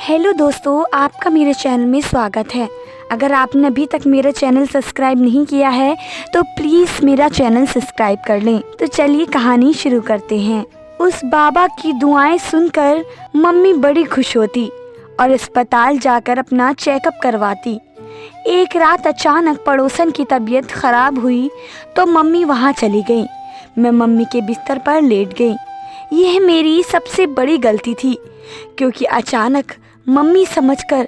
Hello दोस्तों, आपका मेरे चैनल में स्वागत है। अगर आपने अभी तक मेरा चैनल सब्सक्राइब नहीं किया है तो प्लीज़ मेरा चैनल सब्सक्राइब कर लें। तो चलिए कहानी शुरू करते हैं। उस बाबा की दुआएं सुनकर मम्मी बड़ी खुश होती और अस्पताल जाकर अपना चेकअप करवाती। एक रात अचानक पड़ोसन की तबीयत खराब हुई तो मम्मी वहाँ चली गई। मैं मम्मी के बिस्तर पर लेट गई। यह मेरी सबसे बड़ी गलती थी, क्योंकि अचानक मम्मी समझकर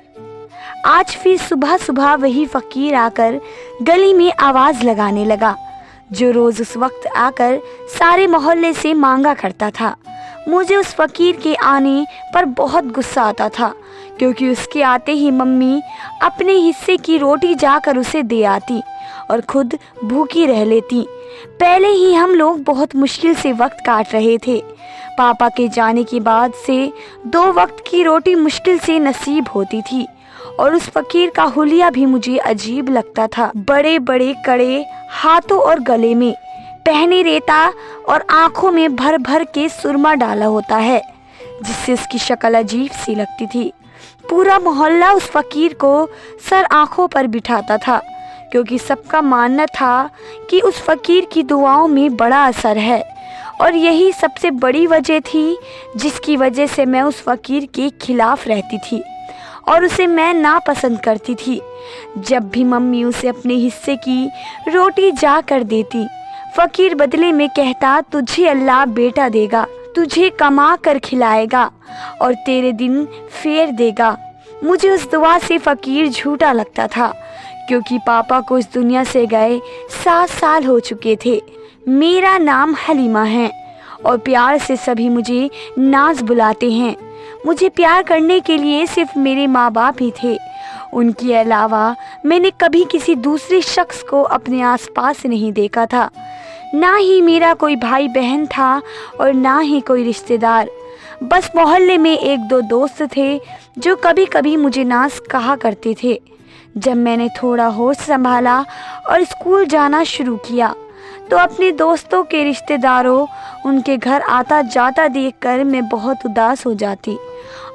आज फिर सुबह सुबह वही फ़कीर आकर गली में आवाज़ लगाने लगा, जो रोज़ उस वक्त आकर सारे मोहल्ले से मांगा करता था। मुझे उस फ़कीर के आने पर बहुत गुस्सा आता था, क्योंकि उसके आते ही मम्मी अपने हिस्से की रोटी जाकर उसे दे आती और खुद भूखी रह लेती। पहले ही हम लोग बहुत मुश्किल से वक्त काट रहे थे। पापा के जाने के बाद से 2 वक्त की रोटी मुश्किल से नसीब होती थी और उस फ़कीर का हुलिया भी मुझे अजीब लगता था। बड़े बड़े कड़े हाथों और गले में पहने रहता और आँखों में भर भर के सुरमा डाला होता है, जिससे उसकी शक्ल अजीब सी लगती थी। पूरा मोहल्ला उस फ़कीर को सर आँखों पर बिठाता था, क्योंकि सबका मानना था कि उस फ़कीर की दुआओं में बड़ा असर है। और यही सबसे बड़ी वजह थी जिसकी वजह से मैं उस फ़कीर के खिलाफ़ रहती थी और उसे मैं नापसंद करती थी। जब भी मम्मी उसे अपने हिस्से की रोटी जा कर देती, फ़कीर बदले में कहता, तुझे अल्लाह बेटा देगा, तुझे कमा कर खिलाएगा और तेरे दिन फेर देगा। मुझे उस दुआ से फ़कीर झूठा लगता था, क्योंकि पापा को इस दुनिया से गए 7 साल हो चुके थे। मेरा नाम हलीमा है और प्यार से सभी मुझे नाज बुलाते हैं। मुझे प्यार करने के लिए सिर्फ मेरे माँ बाप ही थे। उनके अलावा मैंने कभी किसी दूसरे शख्स को अपने आसपास नहीं देखा था। ना ही मेरा कोई भाई बहन था और ना ही कोई रिश्तेदार। बस मोहल्ले में 1-2 दोस्त थे जो कभी कभी मुझे नाज कहा करते थे। जब मैंने थोड़ा होश संभाला और स्कूल जाना शुरू किया तो अपने दोस्तों के रिश्तेदारों उनके घर आता जाता देखकर मैं बहुत उदास हो जाती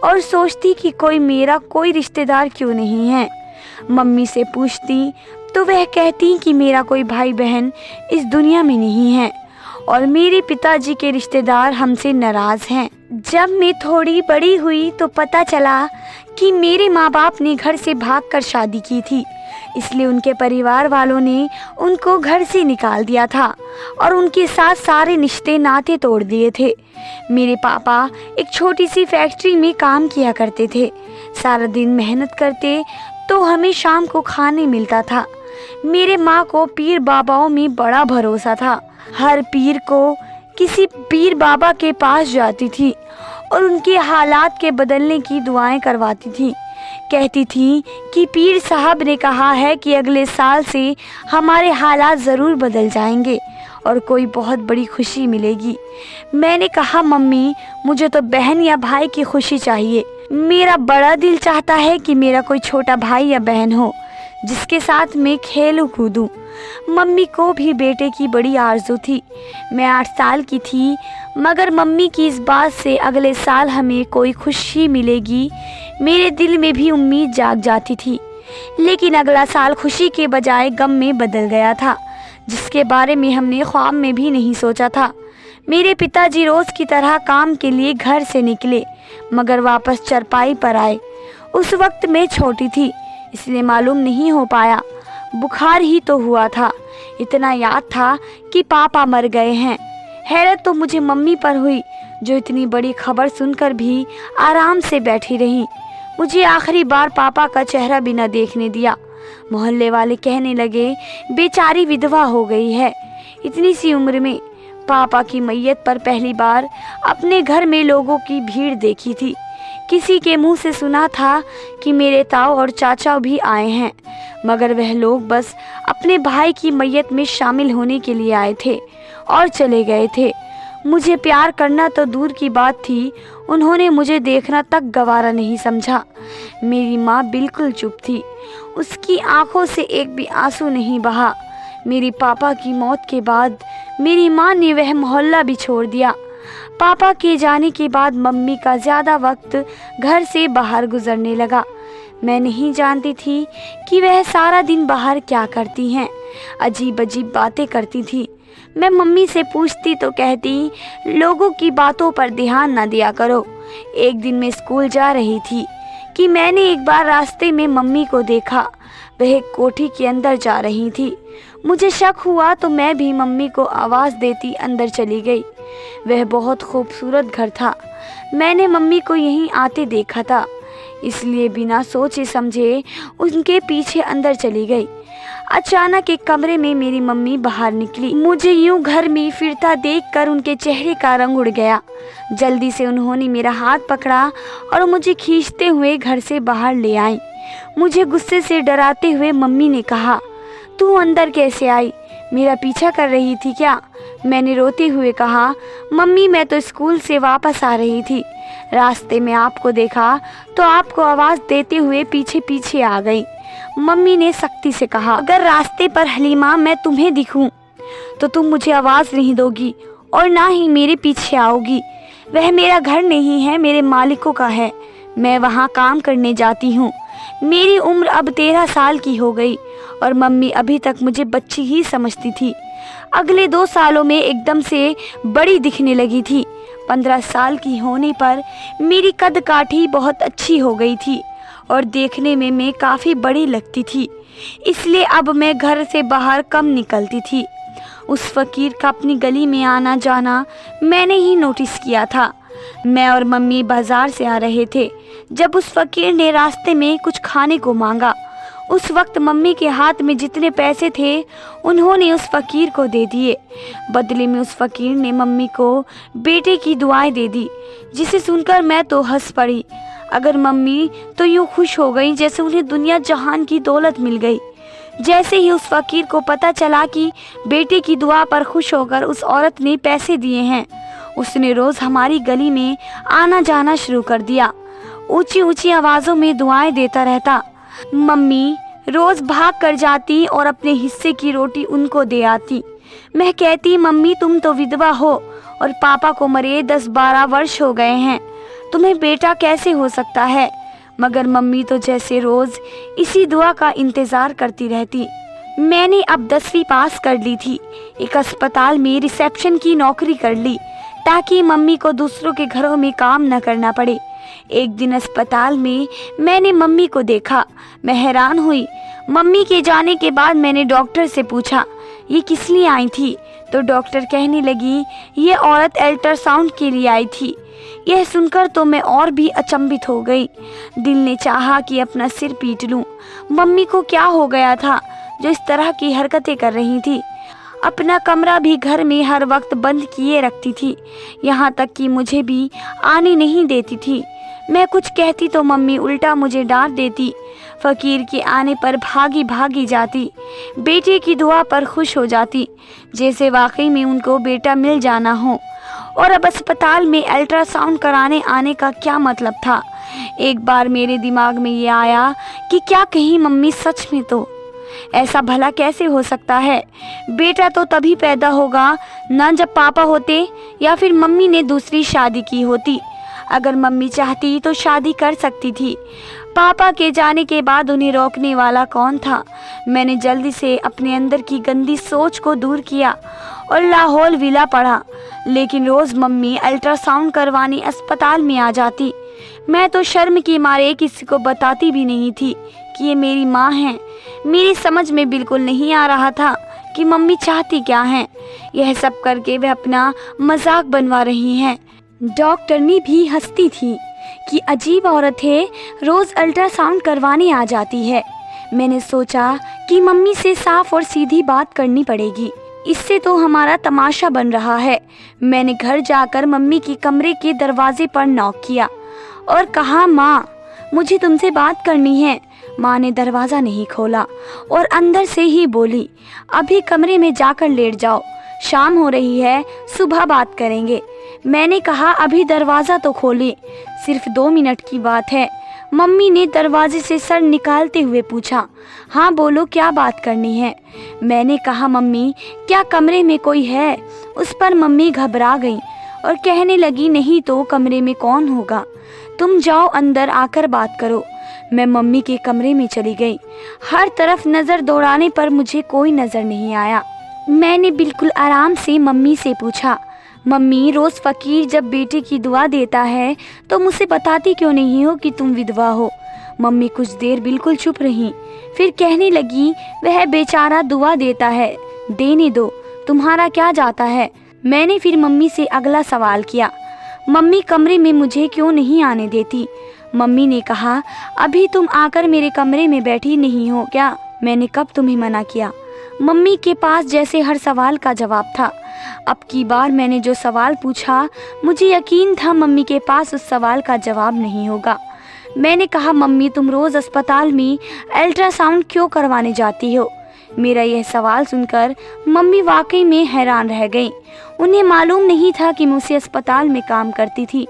और सोचती कि कोई रिश्तेदार क्यों नहीं है। मम्मी से पूछती तो वह कहती कि मेरा कोई भाई बहन इस दुनिया में नहीं है और मेरे पिताजी के रिश्तेदार हमसे नाराज़ हैं। जब मैं थोड़ी बड़ी हुई तो पता चला कि मेरे माँ बाप ने घर से भागकर शादी की थी, इसलिए उनके परिवार वालों ने उनको घर से निकाल दिया था और उनके साथ सारे रिश्ते नाते तोड़ दिए थे। मेरे पापा एक छोटी सी फैक्ट्री में काम किया करते थे। सारा दिन मेहनत करते तो हमें शाम को खाने मिलता था। मेरे माँ को पीर बाबाओं में बड़ा भरोसा था। हर पीर को किसी पीर बाबा के पास जाती थी और उनके हालात के बदलने की दुआएं करवाती थी। कहती थी कि पीर साहब ने कहा है कि अगले साल से हमारे हालात ज़रूर बदल जाएंगे और कोई बहुत बड़ी खुशी मिलेगी। मैंने कहा, मम्मी मुझे तो बहन या भाई की खुशी चाहिए। मेरा बड़ा दिल चाहता है कि मेरा कोई छोटा भाई या बहन हो जिसके साथ मैं खेलूं कूदूं। मम्मी को भी बेटे की बड़ी आरज़ू थी। मैं 8 साल की थी, मगर मम्मी की इस बात से अगले साल हमें कोई खुशी मिलेगी मेरे दिल में भी उम्मीद जाग जाती थी। लेकिन अगला साल खुशी के बजाय गम में बदल गया था, जिसके बारे में हमने ख्वाब में भी नहीं सोचा था। मेरे पिताजी रोज़ की तरह काम के लिए घर से निकले, मगर वापस चरपाई पर आए। उस वक्त मैं छोटी थी, इसलिए मालूम नहीं हो पाया। बुखार ही तो हुआ था। इतना याद था कि पापा मर गए हैं। हैरत तो मुझे मम्मी पर हुई, जो इतनी बड़ी खबर सुनकर भी आराम से बैठी रही। मुझे आखिरी बार पापा का चेहरा भी न देखने दिया। मोहल्ले वाले कहने लगे, बेचारी विधवा हो गई है। इतनी सी उम्र में पापा की मैयत पर पहली बार अपने घर में लोगों की भीड़ देखी थी। किसी के मुंह से सुना था कि मेरे ताऊ और चाचा भी आए हैं, मगर वह लोग बस अपने भाई की मैयत में शामिल होने के लिए आए थे और चले गए थे। मुझे प्यार करना तो दूर की बात थी, उन्होंने मुझे देखना तक गवारा नहीं समझा। मेरी माँ बिल्कुल चुप थी, उसकी आंखों से एक भी आंसू नहीं बहा। मेरे पापा की मौत के बाद मेरी माँ ने वह मोहल्ला भी छोड़ दिया। पापा के जाने के बाद मम्मी का ज़्यादा वक्त घर से बाहर गुजरने लगा। मैं नहीं जानती थी कि वह सारा दिन बाहर क्या करती हैं। अजीब अजीब बातें करती थी। मैं मम्मी से पूछती तो कहती, लोगों की बातों पर ध्यान न दिया करो। एक दिन मैं स्कूल जा रही थी कि मैंने एक बार रास्ते में मम्मी को देखा। वह एक कोठी के अंदर जा रही थी। मुझे शक हुआ तो मैं भी मम्मी को आवाज़ देती अंदर चली गई। वह बहुत खूबसूरत घर था। मैंने मम्मी को यहीं आते देखा था, इसलिए बिना सोचे समझे उनके पीछे अंदर चली गई। अचानक एक कमरे में मेरी मम्मी बाहर निकली। मुझे यूं घर में फिरता देखकर उनके चेहरे का रंग उड़ गया। जल्दी से उन्होंने मेरा हाथ पकड़ा और मुझे खींचते हुए घर से बाहर ले आई। मुझे गुस्से से डराते हुए मम्मी ने कहा, तू अंदर कैसे आई? मेरा पीछा कर रही थी क्या? मैंने रोते हुए कहा, मम्मी मैं तो स्कूल से वापस आ रही थी। रास्ते में आपको देखा तो आपको आवाज़ देते हुए पीछे पीछे आ गई। मम्मी ने सख्ती से कहा, अगर रास्ते पर हलीमा मैं तुम्हें दिखूं तो तुम मुझे आवाज़ नहीं दोगी और ना ही मेरे पीछे आओगी। वह मेरा घर नहीं है, मेरे मालिकों का है। मैं वहाँ काम करने जाती हूँ। मेरी उम्र अब 13 साल की हो गई और मम्मी अभी तक मुझे बच्ची ही समझती थी। अगले 2 सालों में एकदम से बड़ी दिखने लगी थी। 15 साल की होने पर मेरी कद काठी बहुत अच्छी हो गई थी और देखने में मैं काफ़ी बड़ी लगती थी, इसलिए अब मैं घर से बाहर कम निकलती थी। उस फकीर का अपनी गली में आना जाना मैंने ही नोटिस किया था। मैं और मम्मी बाजार से आ रहे थे जब उस फकीर ने रास्ते में कुछ खाने को मांगा। उस वक्त मम्मी के हाथ में जितने पैसे थे उन्होंने उस फकीर को दे दिए। बदले में उस फकीर ने मम्मी को बेटे की दुआएं दे दी, जिसे सुनकर मैं तो हंस पड़ी। अगर मम्मी तो यूँ खुश हो गई जैसे उन्हें दुनिया जहान की दौलत मिल गई। जैसे ही उस फकीर को पता चला कि बेटे की दुआ पर खुश होकर उस औरत ने पैसे दिए हैं, उसने रोज़ हमारी गली में आना जाना शुरू कर दिया। ऊंची ऊंची आवाज़ों में दुआएं देता रहता। मम्मी रोज़ भाग कर जाती और अपने हिस्से की रोटी उनको दे आती। मैं कहती, मम्मी तुम तो विधवा हो और पापा को मरे 10-12 वर्ष हो गए हैं, तुम्हें बेटा कैसे हो सकता है? मगर मम्मी तो जैसे रोज़ इसी दुआ का इंतज़ार करती रहती। मैंने अब 10वीं पास कर ली थी। एक अस्पताल में रिसेप्शन की नौकरी कर ली ताकि मम्मी को दूसरों के घरों में काम न करना पड़े। एक दिन अस्पताल में मैंने मम्मी को देखा। मैं हैरान हुई। मम्मी के जाने के बाद मैंने डॉक्टर से पूछा, ये किस लिए आई थी? तो डॉक्टर कहने लगी, ये औरत अल्ट्रासाउंड के लिए आई थी। यह सुनकर तो मैं और भी अचंभित हो गई। दिल ने चाहा कि अपना सिर पीट लूं। मम्मी को क्या हो गया था जो इस तरह की हरकतें कर रही थी? अपना कमरा भी घर में हर वक्त बंद किए रखती थी, यहाँ तक कि मुझे भी आने नहीं देती थी। मैं कुछ कहती तो मम्मी उल्टा मुझे डांट देती। फकीर के आने पर भागी भागी जाती, बेटे की दुआ पर खुश हो जाती, जैसे वाकई में उनको बेटा मिल जाना हो। और अब अस्पताल में अल्ट्रासाउंड कराने आने का क्या मतलब था? एक बार मेरे दिमाग में ये आया कि क्या कहीं मम्मी सच में तो ऐसा भला कैसे हो सकता है? बेटा तो तभी पैदा होगा ना जब पापा होते या फिर मम्मी ने दूसरी शादी की होती। अगर मम्मी चाहती तो शादी कर सकती थी। पापा के जाने के बाद उन्हें रोकने वाला कौन था? मैंने जल्दी से अपने अंदर की गंदी सोच को दूर किया और लाहौल विला पढ़ा। लेकिन रोज़ मम्मी अल्ट्रासाउंड करवाने अस्पताल में आ जाती। मैं तो शर्म के मारे किसी को बताती भी नहीं थी कि ये मेरी माँ है। मेरी समझ में बिल्कुल नहीं आ रहा था कि मम्मी चाहती क्या हैं। यह सब करके वे अपना मजाक बनवा रही हैं। डॉक्टरनी भी हंसती थी कि अजीब औरत है, रोज़ अल्ट्रासाउंड करवाने आ जाती है। मैंने सोचा कि मम्मी से साफ और सीधी बात करनी पड़ेगी, इससे तो हमारा तमाशा बन रहा है। मैंने घर जाकर मम्मी के कमरे के दरवाजे पर नॉक किया और कहा, माँ मुझे तुमसे बात करनी है। माँ ने दरवाज़ा नहीं खोला और अंदर से ही बोली, अभी कमरे में जाकर लेट जाओ, शाम हो रही है, सुबह बात करेंगे। मैंने कहा, अभी दरवाज़ा तो खोले, सिर्फ 2 मिनट की बात है। मम्मी ने दरवाजे से सर निकालते हुए पूछा, हाँ बोलो क्या बात करनी है? मैंने कहा, मम्मी क्या कमरे में कोई है? उस पर मम्मी घबरा गई और कहने लगी, नहीं तो कमरे में कौन होगा, तुम जाओ अंदर आकर बात करो। मैं मम्मी के कमरे में चली गई। हर तरफ नज़र दौड़ाने पर मुझे कोई नज़र नहीं आया। मैंने बिल्कुल आराम से मम्मी से पूछा, मम्मी रोज़ फ़कीर जब बेटे की दुआ देता है तो मुझसे बताती क्यों नहीं हो कि तुम विधवा हो। मम्मी कुछ देर बिल्कुल चुप रहीं, फिर कहने लगी, वह बेचारा दुआ देता है, देने दो, तुम्हारा क्या जाता है। मैंने फिर मम्मी से अगला सवाल किया, मम्मी कमरे में मुझे क्यों नहीं आने देती। मम्मी ने कहा, अभी तुम आकर मेरे कमरे में बैठी नहीं हो क्या, मैंने कब तुम्हें मना किया। मम्मी के पास जैसे हर सवाल का जवाब था। अब की बार मैंने जो सवाल पूछा, मुझे यकीन था मम्मी के पास उस सवाल का जवाब नहीं होगा। मैंने कहा, मम्मी तुम रोज़ अस्पताल में अल्ट्रासाउंड क्यों करवाने जाती हो। मेरा यह सवाल सुनकर मम्मी वाकई में हैरान रह गईं। उन्हें मालूम नहीं था कि मैं उसी अस्पताल में काम करती थी।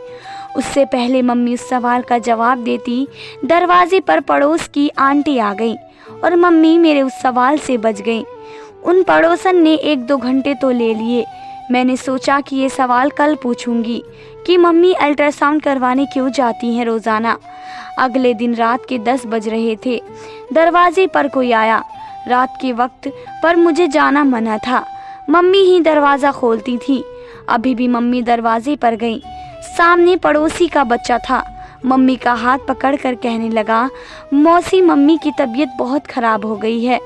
उससे पहले मम्मी उस सवाल का जवाब देती, दरवाजे पर पड़ोस की आंटी आ गई और मम्मी मेरे उस सवाल से बच गई। उन पड़ोसन ने 1-2 घंटे तो ले लिए। मैंने सोचा कि ये सवाल कल पूछूंगी कि मम्मी अल्ट्रासाउंड करवाने क्यों जाती हैं रोज़ाना। अगले दिन रात के 10 बज रहे थे। दरवाजे पर कोई आया। रात के वक्त पर मुझे जाना मना था। मम्मी ही दरवाज़ा खोलती थी। अभी भी मम्मी दरवाजे पर गई। सामने पड़ोसी का बच्चा था। मम्मी का हाथ पकड़कर कहने लगा, मौसी मम्मी की तबीयत बहुत ख़राब हो गई है,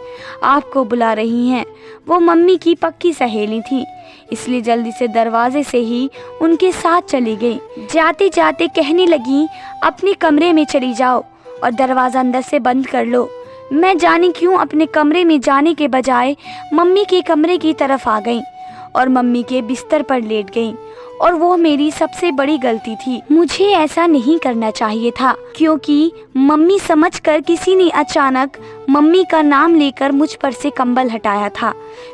आपको बुला रही हैं। वो मम्मी की पक्की सहेली थी, इसलिए जल्दी से दरवाजे से ही उनके साथ चली गई। जाते जाते कहने लगी, अपने कमरे में चली जाओ और दरवाज़ा अंदर से बंद कर लो। मैं जाने क्यों अपने कमरे में जाने के बजाय मम्मी के कमरे की तरफ आ गई और मम्मी के बिस्तर पर लेट गई। और वो मेरी सबसे बड़ी गलती थी। मुझे ऐसा नहीं करना चाहिए था, क्योंकि मम्मी समझकर किसी ने अचानक मम्मी का नाम लेकर मुझ पर से कंबल हटाया था।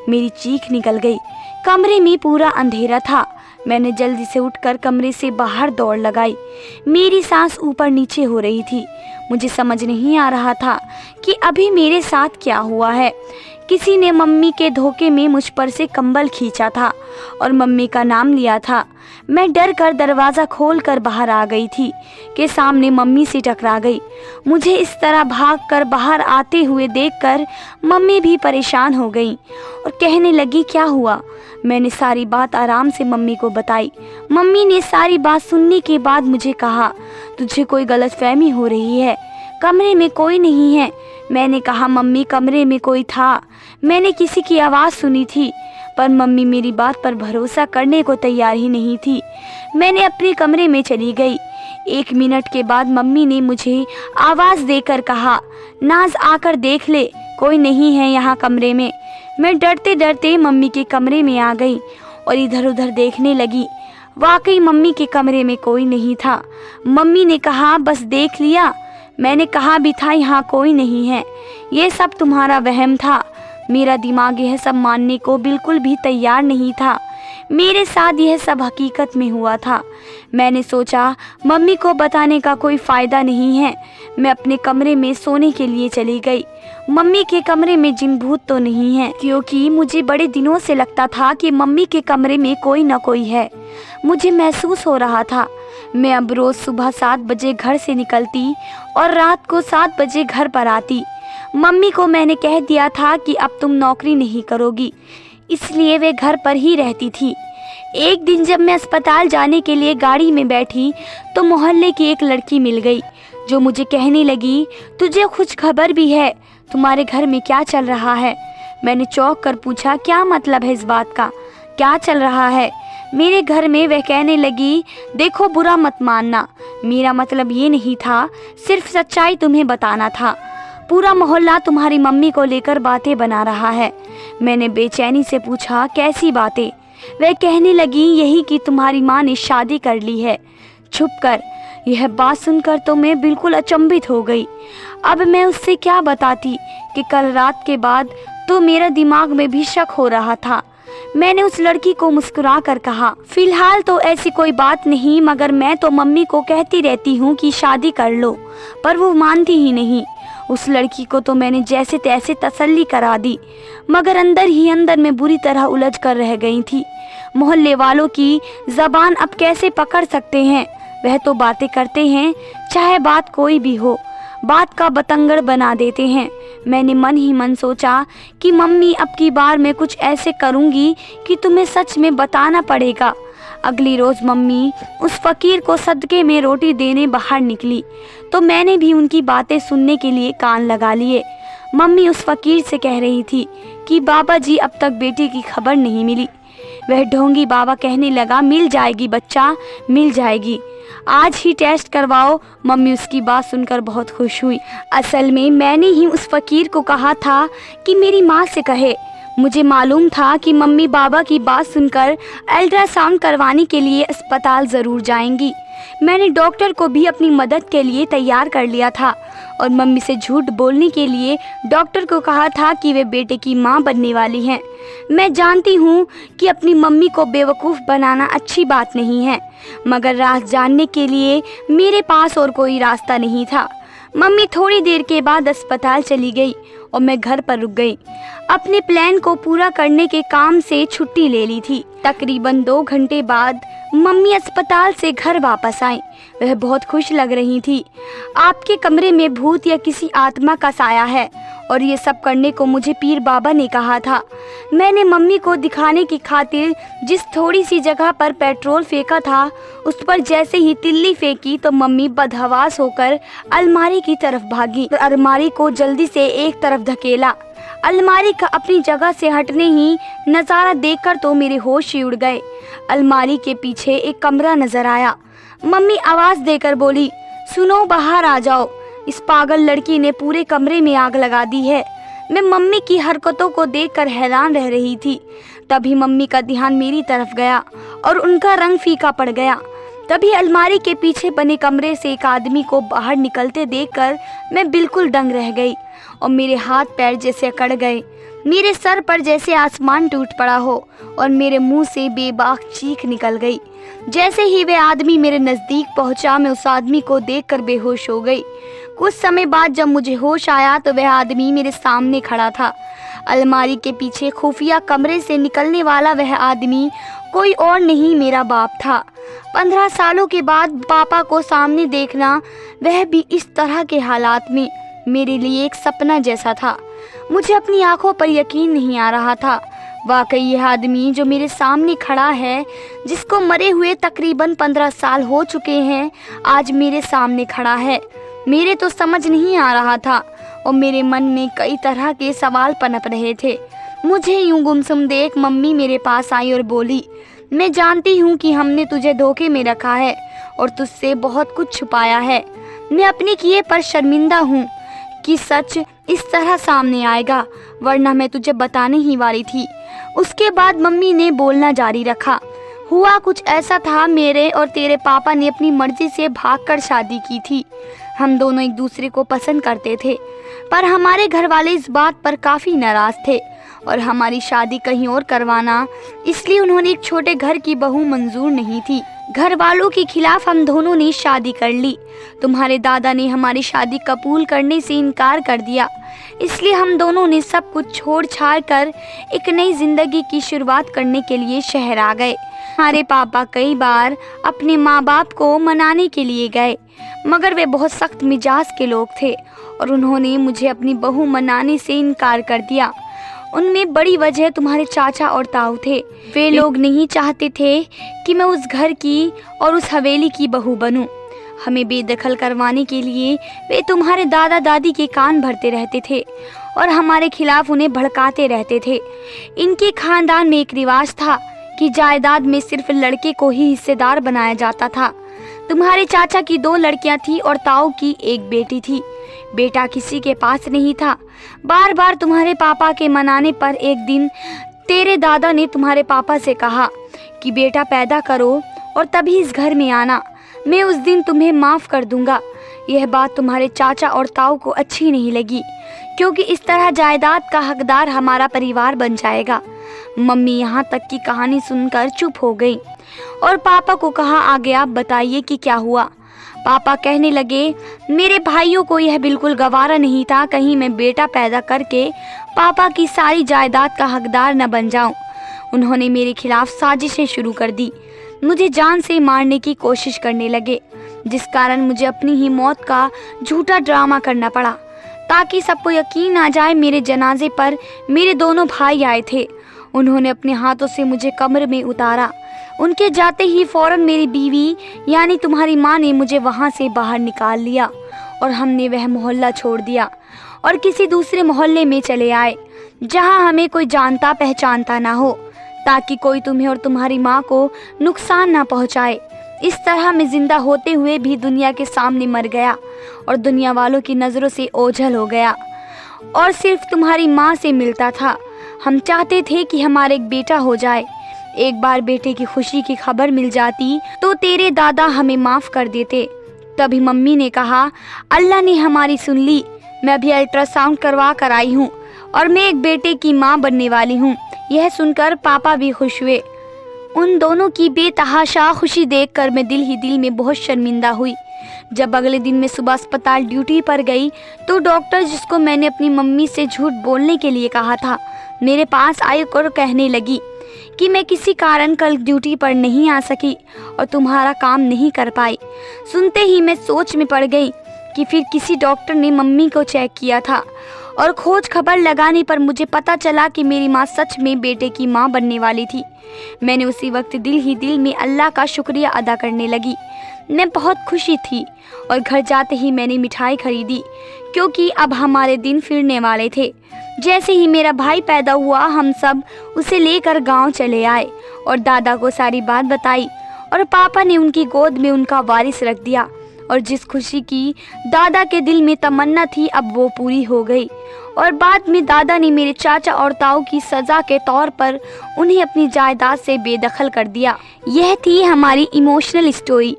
मेरी चीख निकल गई। कमरे में पूरा अंधेरा था। मैंने जल्दी से उठकर कमरे से बाहर दौड़ लगाई। मेरी सांस ऊपर नीचे हो रही थी। मुझे समझ नहीं आ रहा था कि अभी मेरे साथ क्या हुआ है। किसी ने मम्मी के धोखे में मुझ पर से कंबल खींचा था और मम्मी का नाम लिया था। मैं डर कर दरवाज़ा खोलकर बाहर आ गई थी कि सामने मम्मी से टकरा गई। मुझे इस तरह भागकर बाहर आते हुए देखकर मम्मी भी परेशान हो गई और कहने लगी, क्या हुआ। मैंने सारी बात आराम से मम्मी को बताई। मम्मी ने सारी बात सुनने के बाद मुझे कहा, तुझे कोई गलतफहमी हो रही है, कमरे में कोई नहीं है। मैंने कहा, मम्मी कमरे में कोई था, मैंने किसी की आवाज़ सुनी थी। पर मम्मी मेरी बात पर भरोसा करने को तैयार ही नहीं थी। मैंने अपने कमरे में चली गई। 1 मिनट के बाद मम्मी ने मुझे आवाज़ देकर कहा, नाज आकर देख ले, कोई नहीं है यहाँ कमरे में। मैं डरते डरते मम्मी के कमरे में आ गई और इधर उधर देखने लगी। वाकई मम्मी के कमरे में कोई नहीं था। मम्मी ने कहा, बस देख लिया। मैंने कहा भी था यहाँ कोई नहीं है, ये सब तुम्हारा वहम था। मेरा दिमाग यह सब मानने को बिल्कुल भी तैयार नहीं था। मेरे साथ यह सब हकीकत में हुआ था। मैंने सोचा मम्मी को बताने का कोई फ़ायदा नहीं है। मैं अपने कमरे में सोने के लिए चली गई। मम्मी के कमरे में जिन भूत तो नहीं है, क्योंकि मुझे बड़े दिनों से लगता था कि मम्मी के कमरे में कोई न कोई है। मुझे महसूस हो रहा था। मैं अब रोज़ सुबह 7 बजे घर से निकलती और रात को 7 बजे घर पर आती। मम्मी को मैंने कह दिया था कि अब तुम नौकरी नहीं करोगी, इसलिए वे घर पर ही रहती थी। एक दिन जब मैं अस्पताल जाने के लिए गाड़ी में बैठी तो मोहल्ले की एक लड़की मिल गई, जो मुझे कहने लगी, तुझे कुछ खबर भी है, तुम्हारे घर में क्या चल रहा है। मैंने चौंक कर पूछा, क्या मतलब है इस बात का, क्या चल रहा है मेरे घर में। वह कहने लगी, देखो बुरा मत मानना, मेरा मतलब ये नहीं था, सिर्फ सच्चाई तुम्हें बताना था। पूरा मोहल्ला तुम्हारी मम्मी को लेकर बातें बना रहा है। मैंने बेचैनी से पूछा, कैसी बातें। वह कहने लगी, यही कि तुम्हारी माँ ने शादी कर ली है छुपकर। यह बात सुनकर तो मैं बिल्कुल अचंभित हो गई। अब मैं उससे क्या बताती कि कल रात के बाद तो मेरा दिमाग में भी शक हो रहा था। मैंने उस लड़की को मुस्कुरा कर कहा, फिलहाल तो ऐसी कोई बात नहीं, मगर मैं तो मम्मी को कहती रहती हूँ कि शादी कर लो, पर वो मानती ही नहीं। उस लड़की को तो मैंने जैसे तैसे तसल्ली करा दी, मगर अंदर ही अंदर मैं बुरी तरह उलझ कर रह गई थी। मोहल्ले वालों की ज़बान अब कैसे पकड़ सकते हैं? वह तो बातें करते हैं, चाहे बात कोई भी हो, बात का बतंगड़ बना देते हैं। मैंने मन ही मन सोचा कि मम्मी, अब की बार मैं कुछ ऐसे करूँगी कि तुम्हें सच में बताना पड़ेगा। अगली रोज़ मम्मी उस फ़कीर को सदके में रोटी देने बाहर निकली तो मैंने भी उनकी बातें सुनने के लिए कान लगा लिए। मम्मी उस फ़कीर से कह रही थी कि बाबा जी, अब तक बेटी की खबर नहीं मिली। वह ढोंगी बाबा कहने लगा, मिल जाएगी बच्चा, मिल जाएगी, आज ही टेस्ट करवाओ। मम्मी उसकी बात सुनकर बहुत खुश हुई। असल में मैंने ही उस फ़कीर को कहा था कि मेरी माँ से कहे। मुझे मालूम था कि मम्मी बाबा की बात सुनकर अल्ट्रासाउंड करवाने के लिए अस्पताल ज़रूर जाएंगी। मैंने डॉक्टर को भी अपनी मदद के लिए तैयार कर लिया था और मम्मी से झूठ बोलने के लिए डॉक्टर को कहा था कि वे बेटे की माँ बनने वाली हैं। मैं जानती हूँ कि अपनी मम्मी को बेवकूफ़ बनाना अच्छी बात नहीं है, मगर राज जानने के लिए मेरे पास और कोई रास्ता नहीं था। मम्मी थोड़ी देर के बाद अस्पताल चली गई और मैं घर पर रुक गई। अपने प्लान को पूरा करने के काम से छुट्टी ले ली थी। तकरीबन 2 घंटे बाद मम्मी अस्पताल से घर वापस आई। वह बहुत खुश लग रही थी। आपके कमरे में भूत या किसी आत्मा का साया है और ये सब करने को मुझे पीर बाबा ने कहा था। मैंने मम्मी को दिखाने की खातिर जिस थोड़ी सी जगह पर पेट्रोल फेंका था उस पर जैसे ही तिल्ली फेंकी तो मम्मी बदहवास होकर अलमारी की तरफ भागी। अलमारी को जल्दी से एक तरफ धकेला। अलमारी का अपनी जगह से हटने ही नज़ारा देखकर तो मेरे होश ही उड़ गए। अलमारी के पीछे एक कमरा नजर आया। मम्मी आवाज़ देकर बोली, सुनो, बाहर आ जाओ, इस पागल लड़की ने पूरे कमरे में आग लगा दी है। मैं मम्मी की हरकतों को देखकर हैरान रह रही थी। तभी मम्मी का ध्यान मेरी तरफ गया और उनका रंग फीका पड़ गया। तभी अलमारी के पीछे बने कमरे से एक आदमी को बाहर निकलते देखकर मैं बिल्कुल दंग रह गई और मेरे हाथ पैर जैसे अकड़ गए। मेरे सर पर जैसे आसमान टूट पड़ा हो और मेरे मुंह से बेबाक चीख निकल गई। जैसे ही वह आदमी मेरे नज़दीक पहुंचा, मैं उस आदमी को देखकर बेहोश हो गई। कुछ समय बाद जब मुझे होश आया तो वह आदमी मेरे सामने खड़ा था। अलमारी के पीछे खुफिया कमरे से निकलने वाला वह आदमी कोई और नहीं, मेरा बाप था। 15 सालों के बाद पापा को सामने देखना, वह भी इस तरह के हालात में, मेरे लिए एक सपना जैसा था। मुझे अपनी आंखों पर यकीन नहीं आ रहा था। वाकई यह आदमी जो मेरे सामने खड़ा है, जिसको मरे हुए तकरीबन 15 साल हो चुके हैं, आज मेरे सामने खड़ा है। मेरे तो समझ नहीं आ रहा था और मेरे मन में कई तरह के सवाल पनप रहे थे। मुझे यूं गुमसुम देख मम्मी मेरे पास आई और बोली, मैं जानती हूँ कि हमने तुझे धोखे में रखा है और तुझसे बहुत कुछ छुपाया है। मैं अपने किए पर शर्मिंदा हूँ कि सच इस तरह सामने आएगा, वरना मैं तुझे बताने ही वाली थी। उसके बाद मम्मी ने बोलना जारी रखा। हुआ कुछ ऐसा था, मेरे और तेरे पापा ने अपनी मर्जी से भागकर शादी की थी। हम दोनों एक दूसरे को पसंद करते थे, पर हमारे घर वाले इस बात पर काफ़ी नाराज़ थे और हमारी शादी कहीं और करवाना, इसलिए उन्होंने एक छोटे घर की बहू मंजूर नहीं थी। घर वालों के खिलाफ हम दोनों ने शादी कर ली। तुम्हारे दादा ने हमारी शादी कबूल करने से इनकार कर दिया, इसलिए हम दोनों ने सब कुछ छोड़ छाड़ कर एक नई जिंदगी की शुरुआत करने के लिए शहर आ गए। हमारे पापा कई बार अपने माँ बाप को मनाने के लिए गए, मगर वे बहुत सख्त मिजाज के लोग थे और उन्होंने मुझे अपनी बहू मनाने से इनकार कर दिया। उनमें बड़ी वजह तुम्हारे चाचा और ताऊ थे। वे लोग नहीं चाहते थे कि मैं उस घर की और उस हवेली की बहू बनूं। हमें बेदखल करवाने के लिए वे तुम्हारे दादा दादी के कान भरते रहते थे और हमारे खिलाफ उन्हें भड़काते रहते थे। इनके खानदान में एक रिवाज था कि जायदाद में सिर्फ लड़के को ही हिस्सेदार बनाया जाता था। तुम्हारे चाचा की 2 लड़कियां थी और ताऊ की एक बेटी थी। बेटा किसी के पास नहीं था। बार बार तुम्हारे पापा के मनाने पर एक दिन तेरे दादा ने तुम्हारे पापा से कहा कि बेटा पैदा करो और तभी इस घर में आना, मैं उस दिन तुम्हें माफ़ कर दूंगा। यह बात तुम्हारे चाचा और ताऊ को अच्छी नहीं लगी, क्योंकि इस तरह जायदाद का हकदार हमारा परिवार बन जाएगा। मम्मी यहाँ तक की कहानी सुनकर चुप हो गई और पापा को कहा, आगे आप बताइए कि क्या हुआ। पापा कहने लगे, मेरे भाइयों को यह बिल्कुल गवारा नहीं था कहीं मैं बेटा पैदा करके पापा की सारी जायदाद का हकदार न बन जाऊं। उन्होंने मेरे खिलाफ साजिशें शुरू कर दी, मुझे जान से मारने की कोशिश करने लगे, जिस कारण मुझे अपनी ही मौत का झूठा ड्रामा करना पड़ा ताकि सबको यकीन आ जाए मेरे जनाजे पर मेरे दोनों भाई आए थे। उन्होंने अपने हाथों से मुझे कब्र में उतारा। उनके जाते ही फौरन मेरी बीवी यानी तुम्हारी माँ ने मुझे वहाँ से बाहर निकाल लिया और हमने वह मोहल्ला छोड़ दिया और किसी दूसरे मोहल्ले में चले आए जहाँ हमें कोई जानता पहचानता ना हो, ताकि कोई तुम्हें और तुम्हारी माँ को नुकसान ना पहुँचाए। इस तरह मैं जिंदा होते हुए भी दुनिया के सामने मर गया और दुनिया वालों की नज़रों से ओझल हो गया और सिर्फ तुम्हारी माँ से मिलता था। हम चाहते थे कि हमारा एक बेटा हो जाए। एक बार बेटे की खुशी की खबर मिल जाती तो तेरे दादा हमें माफ़ कर देते। तभी मम्मी ने कहा, अल्लाह ने हमारी सुन ली। मैं अभी अल्ट्रासाउंड करवा कर आई हूँ और मैं एक बेटे की माँ बनने वाली हूँ। यह सुनकर पापा भी खुश हुए। उन दोनों की बेतहाशा खुशी देखकर मैं दिल ही दिल में बहुत शर्मिंदा हुई। जब अगले दिन मैं सुबह अस्पताल ड्यूटी पर गई तो डॉक्टर, जिसको मैंने अपनी मम्मी से झूठ बोलने के लिए कहा था, मेरे पास आई और कहने लगी कि मैं किसी कारण कल ड्यूटी पर नहीं आ सकी और तुम्हारा काम नहीं कर पाई। सुनते ही मैं सोच में पड़ गई कि फिर किसी डॉक्टर ने मम्मी को चेक किया था और खोज खबर लगाने पर मुझे पता चला कि मेरी माँ सच में बेटे की माँ बनने वाली थी। मैंने उसी वक्त दिल ही दिल में अल्लाह का शुक्रिया अदा करने लगी। मैं बहुत खुशी थी और घर जाते ही मैंने मिठाई खरीदी क्योंकि अब हमारे दिन फिरने वाले थे। जैसे ही मेरा भाई पैदा हुआ हम सब उसे लेकर गांव चले आए और दादा को सारी बात बताई और पापा ने उनकी गोद में उनका वारिस रख दिया और जिस खुशी की दादा के दिल में तमन्ना थी अब वो पूरी हो गई। और बाद में दादा ने मेरे चाचा और ताऊ की सज़ा के तौर पर उन्हें अपनी जायदाद से बेदखल कर दिया। यह थी हमारी इमोशनल स्टोरी।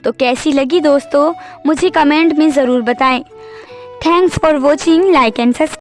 तो कैसी लगी दोस्तों, मुझे कमेंट में ज़रूर बताएं। Thanks for watching, like and subscribe.